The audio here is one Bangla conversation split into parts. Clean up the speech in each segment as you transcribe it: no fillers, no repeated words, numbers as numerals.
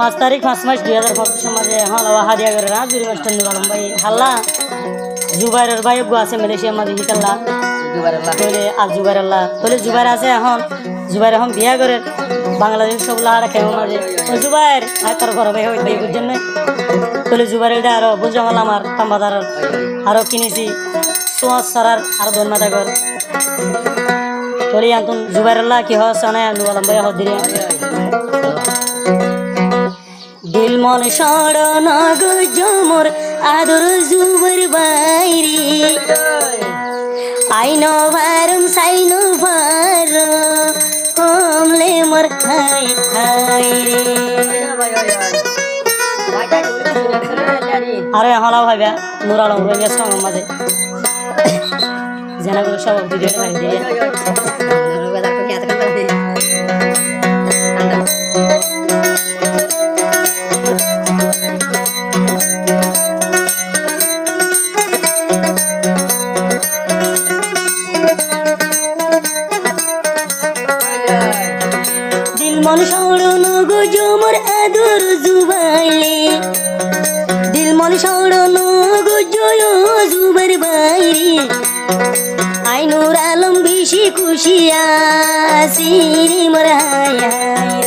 5 তারিখ 5 মাস 2025 মাঝে হালাওয়া হাদিয়া করে রাজুরি মাস্টার নুর আলম ভাই হাল্লা জুবাইরের ভাই গো আছে মালয়েশিয়া মাঝে হিতাল্লা তোলে আর জুবাইর আল্লাহ তোলে জুবাইর আছে জুবাইর এখন বিয়া করে বাংলাদেশ সব লাড়া কেমন মাঝে ও জুবাইর আয় তোর ঘর ভাই হইতে বুঝছেন না তোলে জুবাইর এটা আরো বুঝা হল আমার তাম্বাদার আরো কিনেছি সোয়াস সারার আর ধন্যবাদ কর তোলে আন্তন জুবাইর আল্লাহ কি হস না নুর আলম ভাই হদিরে দিল মন সড়ন গো জমর আদর জুবাইর বাইরি আইনো ভারম সাইনো ভার কমলে মোর খাই খাই রে আরে হলাও ভাইবা নুর আলম রঙে সঙ্গ মাঝে জেনাগুলো সব ভিডিও ভাই দিয়ে মন সৌড়ন গো জমর আদর জুবাইলে দিল মন সৌড়ন গো জয় জুবার বাইরে আই নুর আলম বেশি খুশি আছি রে মোর হায় হায়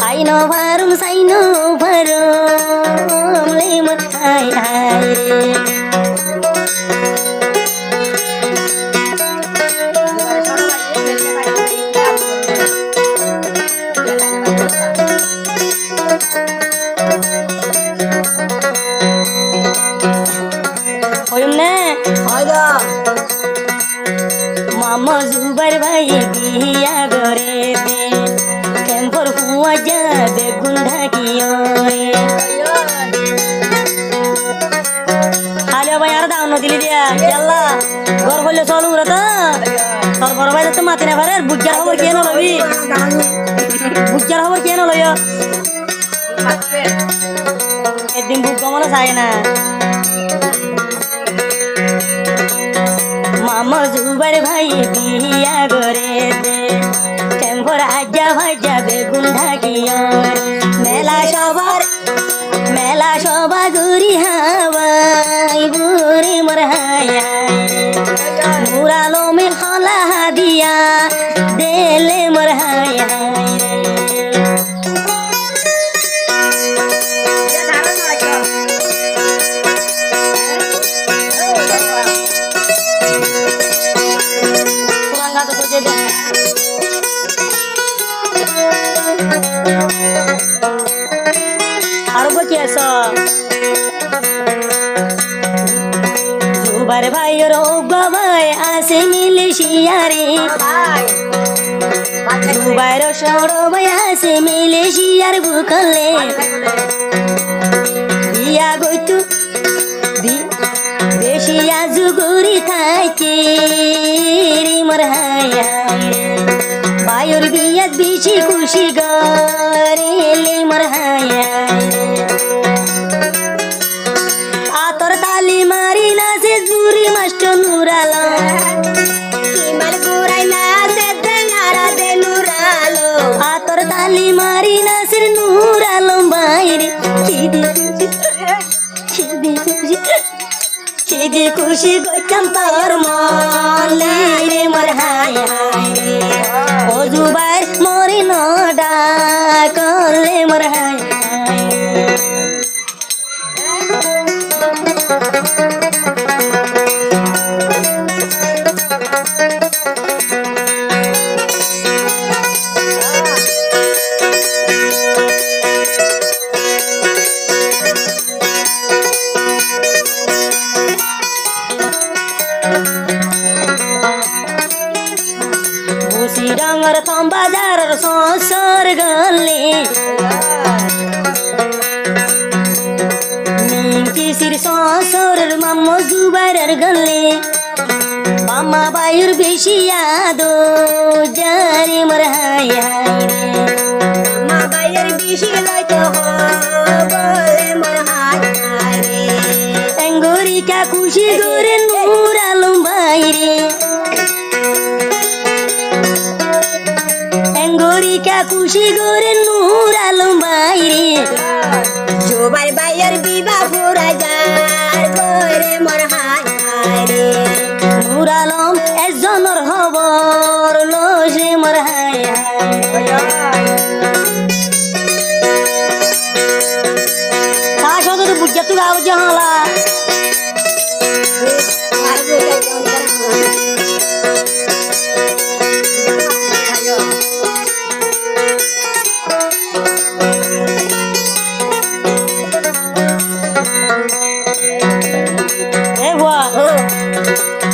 আই নো ভারম সাই নো ভারম লে মোর হায় হায় রে মামা জুবার ভাই বিয়া করে দে কেম্পর হুয়া যাবে গুন্ডা কিয় আলে ভাই আর দাও নদিলি দিয়া আল্লাহ ঘর বললে চলো রে তো তোর বড় ভাই তো মাতি না পারে বুঝার খবর কে না লবি বুঝার খবর কে না লয় একদিন বুক গমনে চাই না মামা জুবার ভাই বিয়া করে দে কেম্পর আজ্জা ভাই যাবে গুন্ডা কিয় মেলা সবা গুরি হাওয়াই বুড়ি মোর হায় মুরালো মে হলা দিয়া দেলে মোর হায় আরো কি আস জুবার ভাইয়ের বাবাই আসে মিলেশিয়ারে জুবার সৌর ভাই আসে মিলেশিয়ার বুকলে বিয়া গইতু বেশি আজু গরি থাকে রে মোর হায় ভাইয়ের বিয়াত বেশি খুশি গরে মোর হায় আতর তালি মারি না সে জুরি মাস্টার নুর আলম আতর তালি মারি না সে নুর আলম বাইরে খিদি খুশি গইতাম তোর মন রে মোর হায় ও জুবাইর মরি নডা করলে মোর হায় ডাঙর বাজারের সংসার গলে কিসির সংসারের মাম্মা জুবাইরের গলে মামা বায়ুর বেশি আদো জারি মোর হায় হায় মামা বায়ুর বেশি লইতো বলে মোর হায় হায় রে এঙ্গরিকা খুশি করে নূর আলম বাইরে গরিকা খুশি করে নূর আলম বাইরে জুবাইর ভাইয়ের বিবাহ পুরা যার করে মোর হায় হায় রে নূর আলম একজনের খবর লসে মোর হায় তা সদর বুঝা তুই গাও জাহলা আর বলে কেমন করে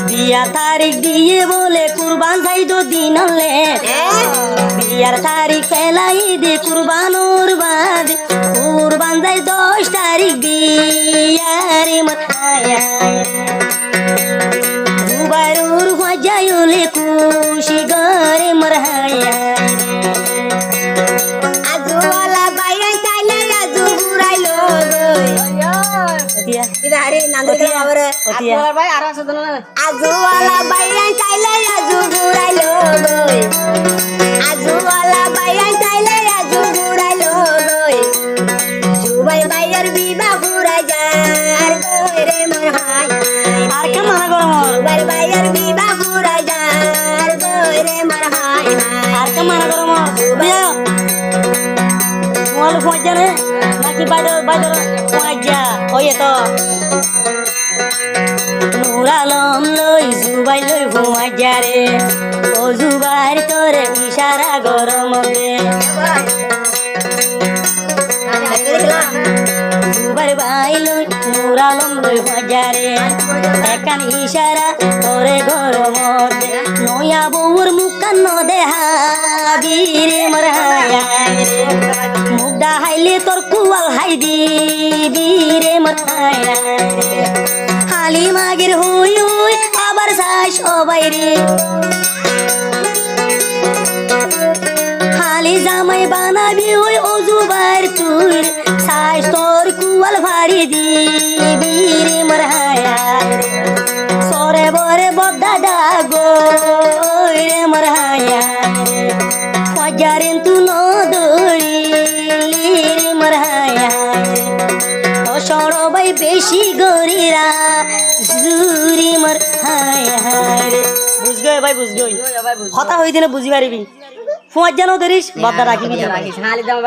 বিয়া তারিখ দিয়ে বলে কুরবান যাইতো দিন হলে বিয়ার তারিখ ফেলাই দে কুরবানোর বাদ কুরবান যাই 10 তারিখ বিয়ারে মাথায় জুবাইরুর হজাইলে খুশি গরে মরহায় আজওয়ালা বাইরে চাইলে আজু ঘুরাইলো ওতিয়া ইবারে নান্দকে বাবারে ওতিয়া ভাই আর আছে না আজওয়ালা বাইরে চাইলে আজু ঘুরাইলো গই আজওয়ালা বাইরে চাইলে আজু ঘুরাইলো গই জুবাইর ভাইয়ের বিবাহ পুরা যার গই রে মোর হায় আর কে মানা করো জুবাইর ভাইয়ের বিবাহ পুরা যার গই রে মোর হায় আর কে মানা করো বিয়া মোল ফোন জানে নাকি বাইরে বাইরে ফোন যা ওই তো নূর আলম লই জুবাই লই ঘুমাই যা রে ও জুবাইর তোরে ইশারা গরম দে জুবাইর ভাই লই নূর আলম লই যা রে একান ইশারা তোরে গরম দে নয়া বউর মুখান দেহাবি রে মরহায় মুগদা হাইলে তোর কুয়াল হাই দিবি রে মরহায় হালি মাগির হুই হুই আবার সাই সবাই রে হালি জামাই বানাবি হুই ও জুবাইর তুই সাই তোর কুয়াল ভারি দিবি রে মরহায় সরে বরে বদ্দা ডাগো রে মরহায় ফজারেন তু নদড়ি রে মরহায় সরবাই বেশি গরিরা জুরি মর হায় হায় বুঝগো ভাই বুঝগো কথা হই দিলে বুঝি পারিবি ফোন জানো ধরিস বাদা রাখিবি রাখিস হালি দাম